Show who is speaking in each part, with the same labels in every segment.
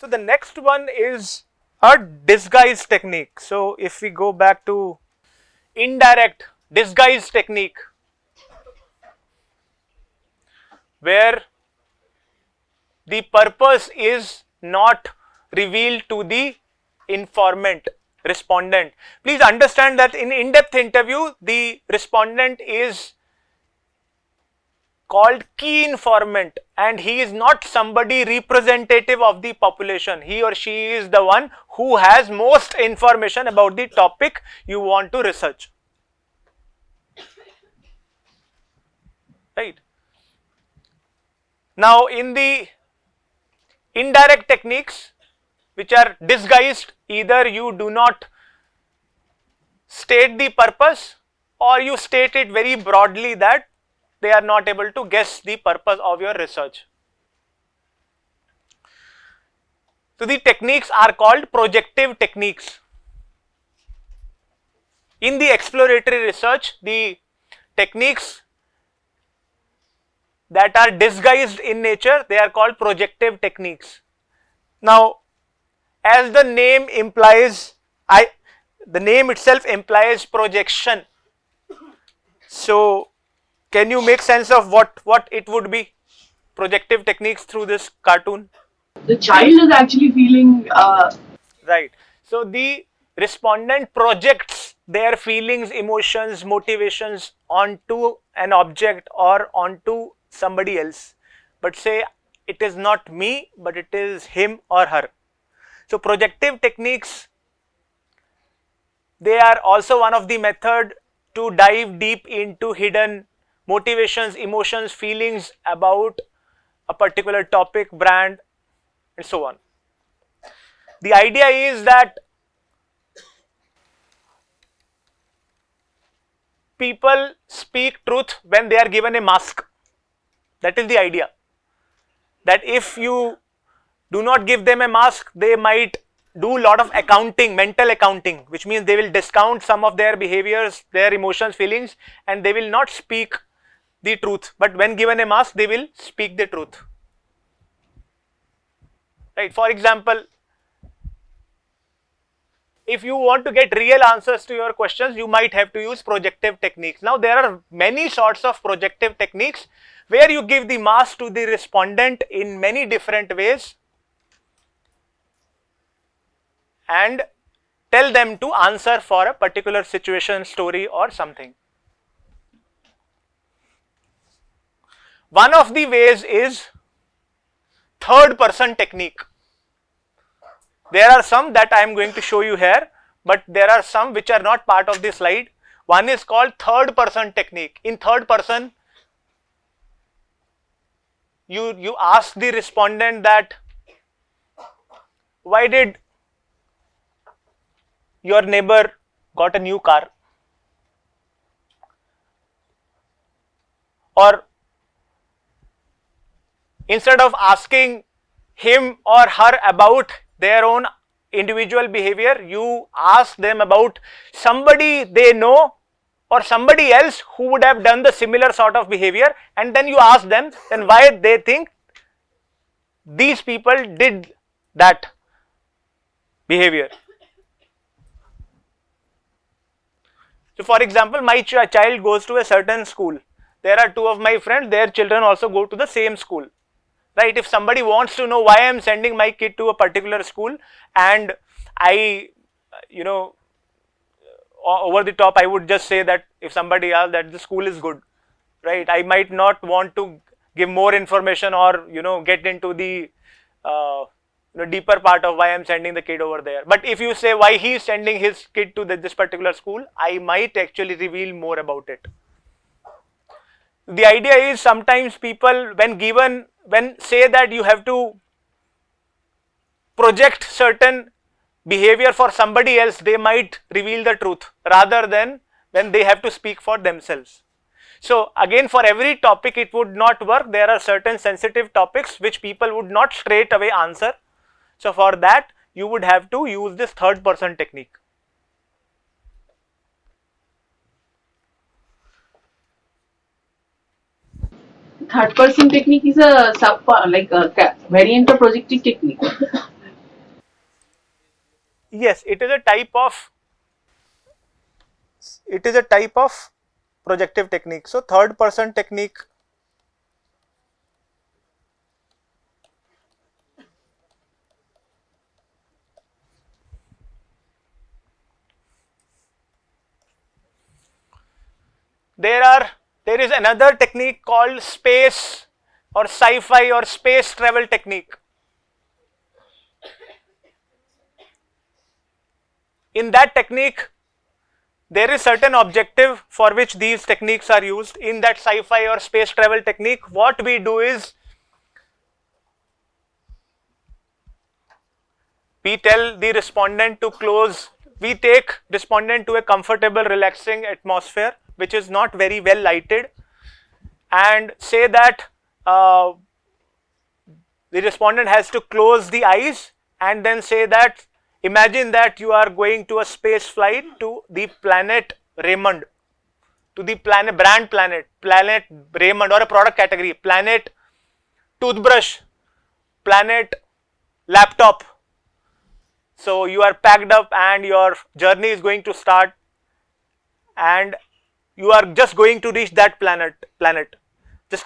Speaker 1: So the next one is a disguise technique. So if we go back to indirect disguise technique, where the purpose is not revealed to the informant, respondent. Please understand that in in-depth interview, the respondent is called key informant and he is not somebody representative of the population. He or she is the one who has most information about the topic you want to research. Right. Now in the indirect techniques which are disguised, either you do not state the purpose or you state it very broadly that they are not able to guess the purpose of your research. So the techniques are called projective techniques. In the exploratory research, the techniques that are disguised in nature, they are called projective techniques. Now, as the name implies, the name itself implies projection. So, can you make sense of what it would be? Projective techniques through this cartoon.
Speaker 2: The child is actually feeling.
Speaker 1: Right. So, the respondent projects their feelings, emotions, motivations onto an object or onto somebody else. But say it is not me, but it is him or her. So, projective techniques, they are also one of the method to dive deep into hidden motivations, emotions, feelings about a particular topic, brand, and so on. The idea is that people speak truth when they are given a mask. That is the idea. That if you do not give them a mask, they might do a lot of accounting, mental accounting, which means they will discount some of their behaviors, their emotions, feelings, and they will not speak the truth. But when given a mask, they will speak the truth. Right? For example, if you want to get real answers to your questions, you might have to use projective techniques. Now, there are many sorts of projective techniques where you give the mask to the respondent in many different ways and tell them to answer for a particular situation, story, or something. One of the ways is third person technique. There are some that I am going to show you here, but there are some which are not part of this slide. One is called third person technique. In third person, you ask the respondent that why did your neighbor got a new car, or instead of asking him or her about their own individual behavior, you ask them about somebody they know or somebody else who would have done the similar sort of behavior, and then you ask them then why they think these people did that behavior. So for example, my child goes to a certain school. There are two of my friends, their children also go to the same school. Right? If somebody wants to know why I am sending my kid to a particular school, and I, over the top, I would just say that if somebody asks that the school is good, right? I might not want to give more information or get into the deeper part of why I am sending the kid over there. But if you say why he is sending his kid to this particular school, I might actually reveal more about it. The idea is sometimes people when say that you have to project certain behavior for somebody else, they might reveal the truth rather than when they have to speak for themselves. So again, for every topic it would not work. There are certain sensitive topics which people would not straight away answer. So for that you would have to use this third person technique.
Speaker 2: Third person technique is a variant of projective technique.
Speaker 1: yes, it is a type of projective technique. So third person technique, there is another technique called space or sci-fi or space travel technique. In that technique, there is certain objective for which these techniques are used. In that sci-fi or space travel technique, what we do is we tell the respondent to close, we take respondent to a comfortable relaxing atmosphere which is not very well lighted, and say that the respondent has to close the eyes and then say that imagine that you are going to a space flight to the planet Raymond, to the planet Raymond, or a product category, planet toothbrush, planet laptop. So you are packed up and your journey is going to start, and you are just going to reach that planet. Just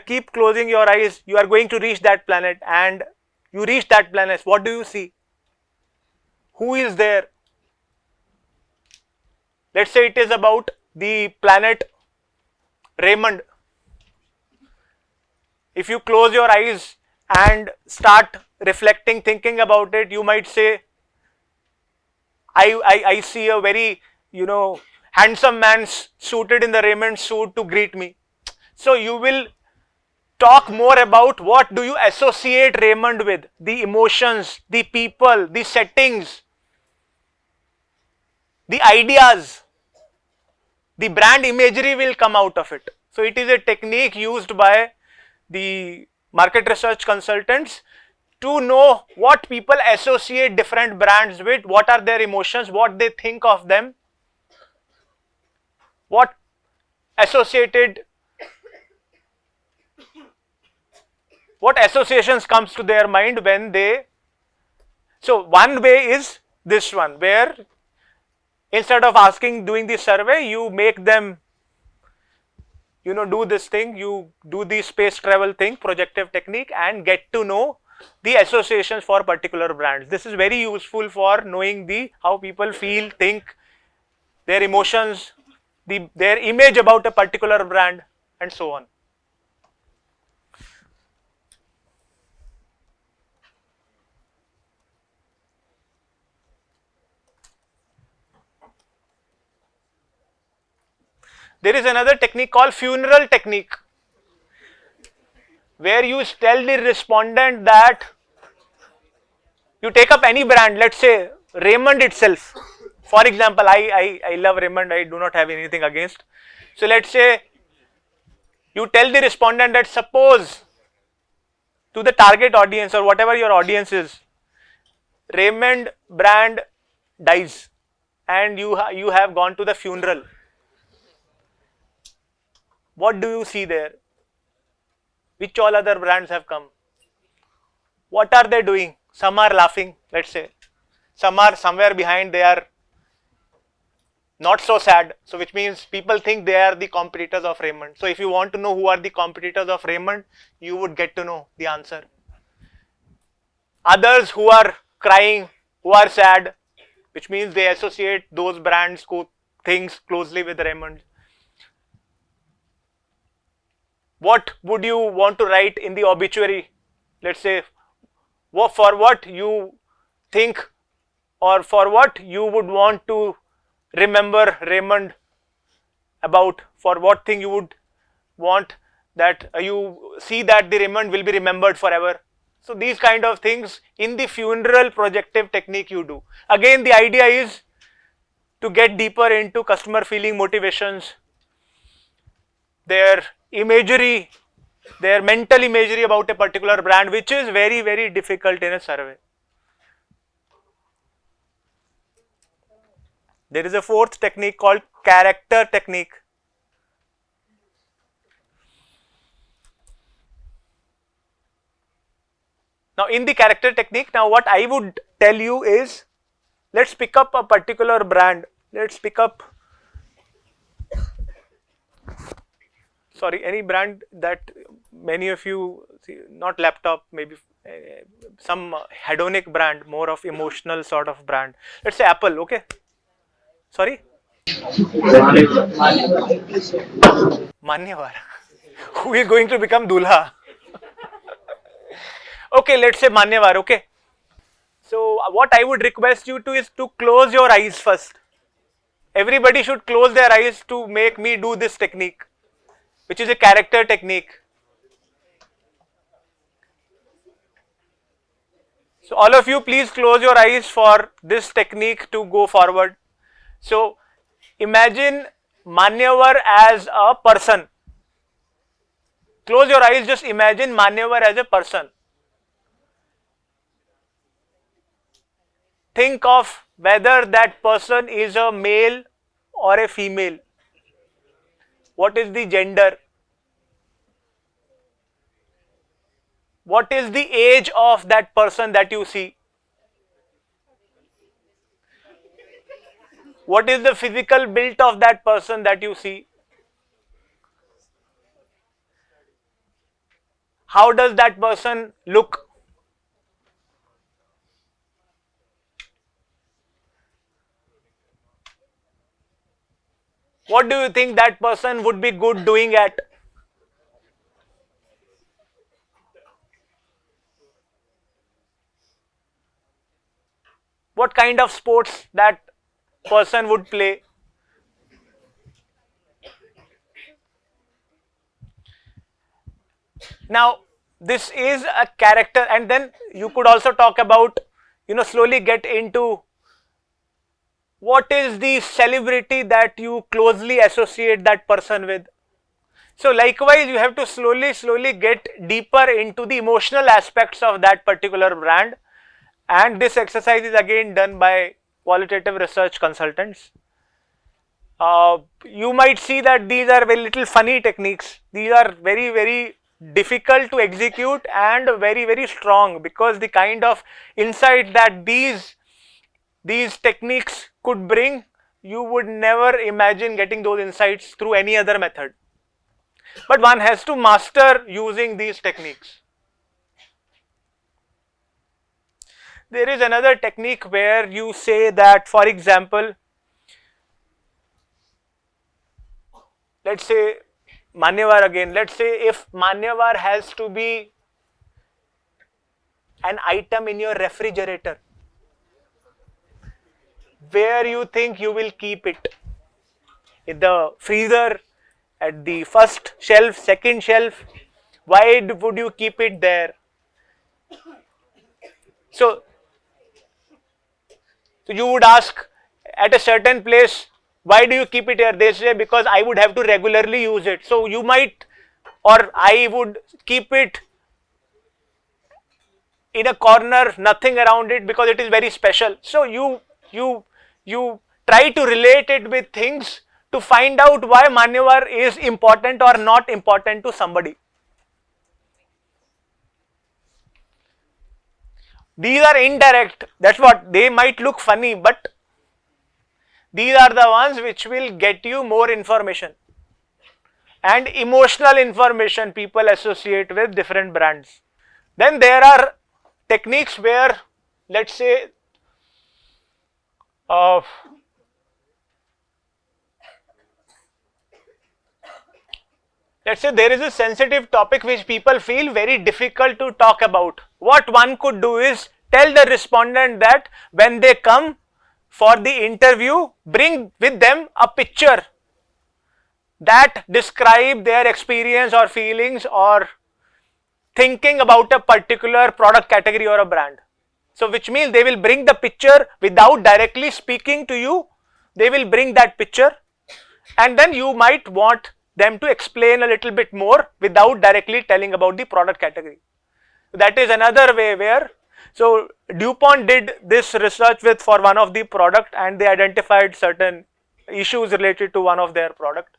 Speaker 1: keep closing your eyes. You are going to reach that planet, and you reach that planet. What do you see? Who is there? Let's say it is about the planet Raymond. If you close your eyes and start reflecting, thinking about it, you might say, I see a very, handsome man suited in the Raymond suit to greet me. So you will talk more about what do you associate Raymond with, the emotions, the people, the settings, the ideas, the brand imagery will come out of it. So it is a technique used by the market research consultants to know what people associate different brands with, what are their emotions, what they think of them, what associations comes to their mind when they. So one way is this one, where instead of doing the survey, you make them do this thing, you do the space travel thing, projective technique, and get to know the associations for particular brands. This is very useful for knowing how people feel, think, their emotions, their image about a particular brand, and so on. There is another technique called funeral technique, where you tell the respondent that you take up any brand, let's say Raymond itself. For example, I love Raymond, I do not have anything against. So let's say you tell the respondent that suppose to the target audience or whatever your audience is, Raymond brand dies and you have gone to the funeral. What do you see there? Which all other brands have come? What are they doing? Some are laughing, let's say. Some are somewhere behind, they are not so sad. So which means people think they are the competitors of Raymond. So if you want to know who are the competitors of Raymond, you would get to know the answer. Others who are crying, who are sad, which means they associate those brands, things closely with Raymond. What would you want to write in the obituary? Let's say for what you think or for what you would want to remember Raymond about, for what thing you would want that you see that the Raymond will be remembered forever. So these kind of things in the funeral projective technique you do. Again, the idea is to get deeper into customer feeling, motivations, their imagery, their mental imagery about a particular brand, which is very, very difficult in a survey. There is a fourth technique called character technique. Now in the character technique, now what I would tell you is let's pick up a particular brand. Let's pick up, sorry, any brand that many of you see, not laptop, maybe some hedonic brand, more of emotional sort of brand. Let's say Apple, okay? Sorry? Manyavar. Who is going to become Dulha? Okay, let's say Manyavar, okay? So what I would request you to is to close your eyes first. Everybody should close their eyes to make me do this technique, which is a character technique. So all of you please close your eyes for this technique to go forward. So imagine Manyavar as a person. Close your eyes, just imagine Manyavar as a person. Think of whether that person is a male or a female. What is the gender? What is the age of that person that you see? What is the physical build of that person that you see? How does that person look? What do you think that person would be good doing at? What kind of sports that person would play? Now, this is a character, and then you could also talk about, slowly get into what is the celebrity that you closely associate that person with. So likewise, you have to slowly get deeper into the emotional aspects of that particular brand, and this exercise is again done by qualitative research consultants. You might see that these are very little funny techniques. These are very difficult to execute and very strong, because the kind of insight that these techniques could bring, you would never imagine getting those insights through any other method. But one has to master using these techniques. There is another technique where you say that, for example, let's say Manyavar again. Let's say if Manyavar has to be an item in your refrigerator, where you think you will keep it? In the freezer, at the first shelf, second shelf? Why would you keep it there? So you would ask at a certain place, why do you keep it here? They say, because I would have to regularly use it. So you might, or I would keep it in a corner, nothing around it, because it is very special. So you try to relate it with things to find out why Manyavar is important or not important to somebody. These are indirect, that's what, they might look funny, but these are the ones which will get you more information and emotional information people associate with different brands. Then there are techniques where, let's say, there is a sensitive topic which people feel very difficult to talk about. What one could do is tell the respondent that when they come for the interview, bring with them a picture that describe their experience or feelings or thinking about a particular product category or a brand. So which means they will bring the picture without directly speaking to you. They will bring that picture, and then you might want them to explain a little bit more without directly telling about the product category. That is another way where, so DuPont did this research for one of the product, and they identified certain issues related to one of their product.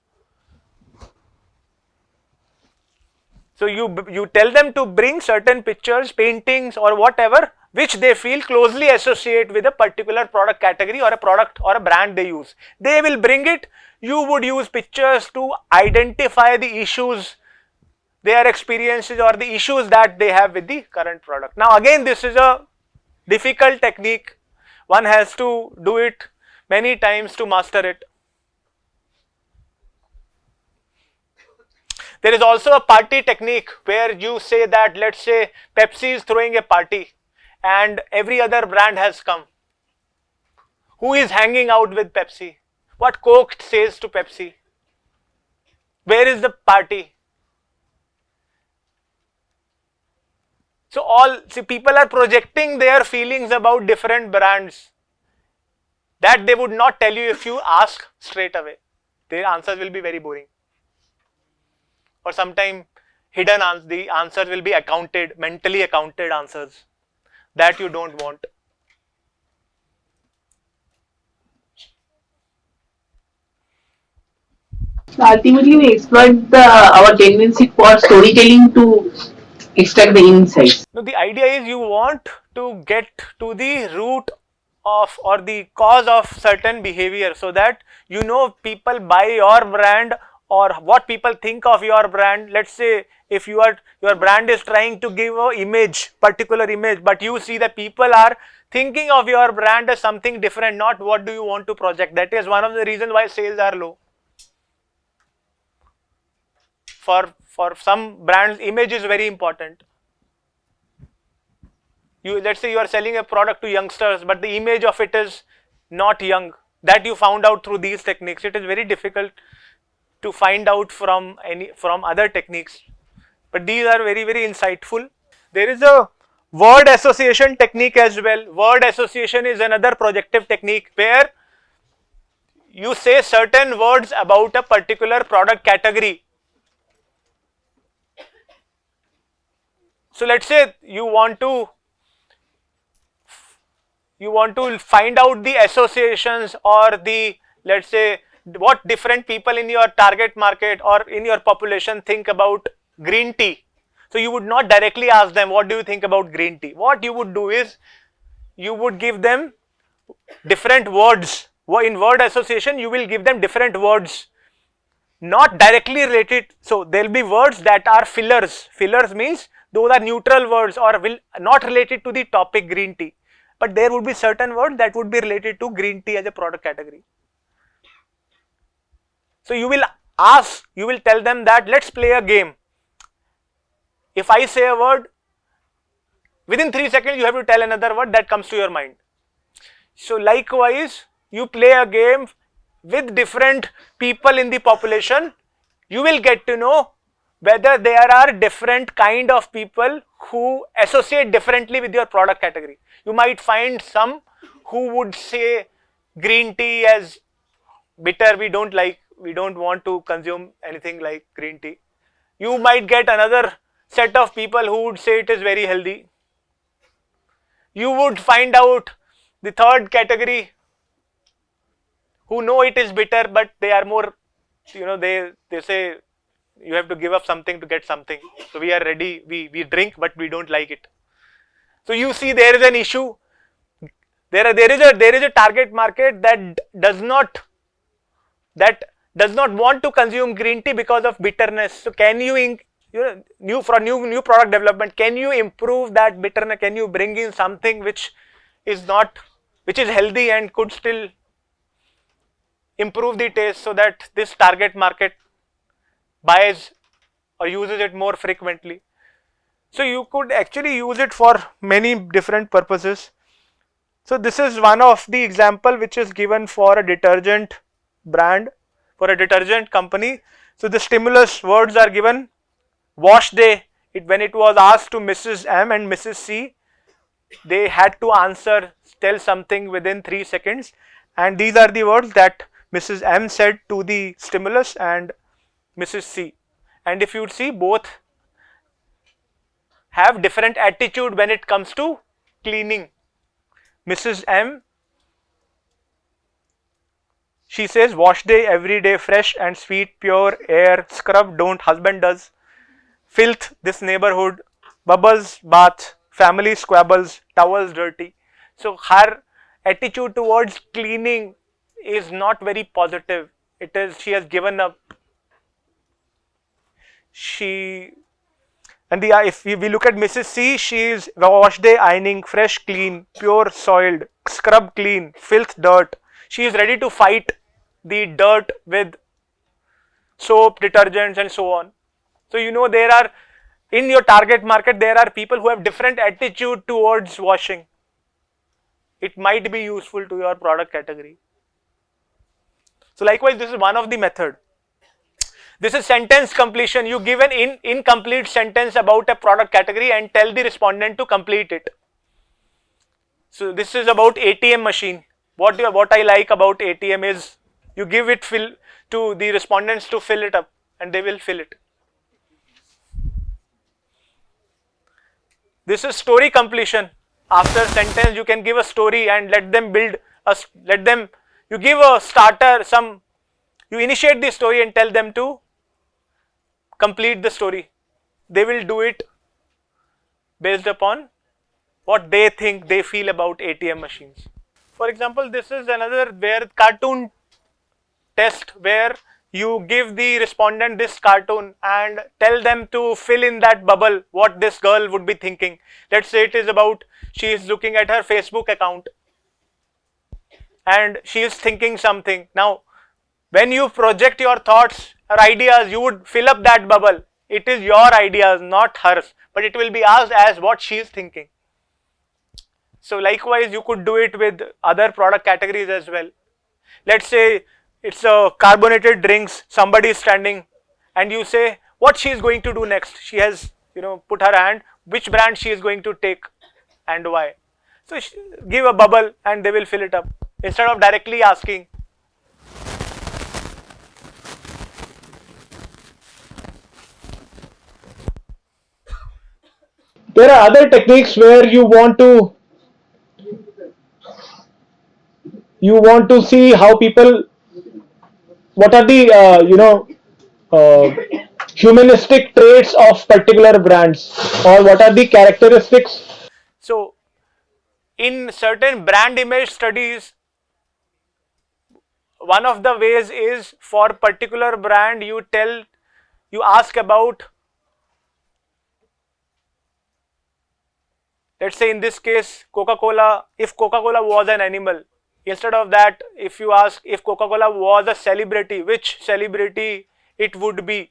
Speaker 1: So you tell them to bring certain pictures, paintings or whatever which they feel closely associate with a particular product category or a product or a brand they use. They will bring it. You would use pictures to identify the issues, their experiences or the issues that they have with the current product. Now again, this is a difficult technique. One has to do it many times to master it. There is also a party technique where you say that, let's say Pepsi is throwing a party and every other brand has come. Who is hanging out with Pepsi? What Coke says to Pepsi? Where is the party? So people are projecting their feelings about different brands that they would not tell you if you ask straight away. Their answers will be very boring. Or sometimes hidden answers, the answer will be mentally accounted answers that you don't want.
Speaker 2: So ultimately, we exploit our tendency for storytelling to extract the insights.
Speaker 1: No, the idea is you want to get to the root of or the cause of certain behavior, so that you know people buy your brand or what people think of your brand. Let's say if your brand is trying to give a image, particular image, but you see that people are thinking of your brand as something different, not what do you want to project. That is one of the reasons why sales are low. For some brands, image is very important. Let's say you are selling a product to youngsters, but the image of it is not young. That you found out through these techniques. It is very difficult to find out from other techniques, but these are very, very insightful. There is a word association technique as well. Word association is another projective technique where you say certain words about a particular product category. So let's say you want to find out the associations or the, let's say, what different people in your target market or in your population think about green tea. So you would not directly ask them, what do you think about green tea? What you would do is, you would give them different words. In word association, you will give them different words, not directly related. So there will be words that are fillers. Fillers means those are neutral words or will not related to the topic green tea. But there would be certain words that would be related to green tea as a product category. So you will tell them that let's play a game. If I say a word, within 3 seconds you have to tell another word that comes to your mind. So likewise, you play a game with different people in the population, you will get to know whether there are different kind of people who associate differently with your product category. You might find some who would say green tea as bitter, we don't want to consume anything like green tea. You might get another set of people who would say it is very healthy. You would find out the third category who know it is bitter, but they are more, they say you have to give up something to get something. So we are ready, we drink, but we don't like it. So you see there is an issue. There is a target market that does not want to consume green tea because of bitterness. So can you, new product development, can you improve that bitterness? Can you bring in something which is healthy and could still improve the taste so that this target market buys or uses it more frequently? So you could actually use it for many different purposes. So this is one of the example which is given for a detergent brand, for a detergent company. So the stimulus words are given. Wash day, when it was asked to Mrs. M and Mrs. C, they had to tell something within 3 seconds, and these are the words that Mrs. M said to the stimulus and Mrs. C. And if you see, both have different attitude when it comes to cleaning. Mrs. M, she says, wash day, every day, fresh and sweet, pure air, scrub, don't, husband does. Filth, this neighborhood, bubbles, bath, family squabbles, towels dirty. So her attitude towards cleaning is not very positive. It is, she has given up. She, and the, if we look at Mrs. C, she is wash day ironing, fresh clean, pure soiled, scrub clean, filth dirt. She is ready to fight the dirt with soap, detergents and so on. So you know, there are, in your target market, there are people who have different attitude towards washing. It might be useful to your product category. So likewise, this is one of the method. This is sentence completion. You give an incomplete sentence about a product category and tell the respondent to complete it. So this is about ATM machine. What I like about ATM is you give it to the respondents to fill it up and they will fill it. This is story completion. After sentence, you can give a story and let them build you give a starter, you initiate the story and tell them to complete the story. They will do it based upon what they think, they feel about ATM machines. For example, this is another cartoon test where you give the respondent this cartoon and tell them to fill in that bubble what this girl would be thinking. Let's say it is about, she is looking at her Facebook account and she is thinking something. Now, when you project your thoughts or ideas, you would fill up that bubble. It is your ideas, not hers, but it will be asked as what she is thinking. So likewise, you could do it with other product categories as well. Let's say it's a carbonated drinks, somebody is standing and you say what she is going to do next. She has, put her hand, which brand she is going to take and why. So give a bubble and they will fill it up instead of directly asking.
Speaker 3: There are other techniques where you want to see how people, what are the humanistic traits of particular brands, or what are the characteristics.
Speaker 1: So in certain brand image studies, one of the ways is for particular brand you ask about, let's say in this case Coca-Cola, if Coca-Cola was an animal, instead of that, if you ask if Coca-Cola was a celebrity, which celebrity it would be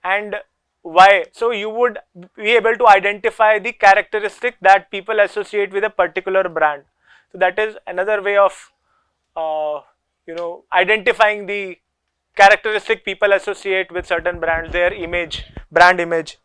Speaker 1: and why. So you would be able to identify the characteristic that people associate with a particular brand. So that is another way of identifying the characteristic people associate with certain brands, their image, brand image.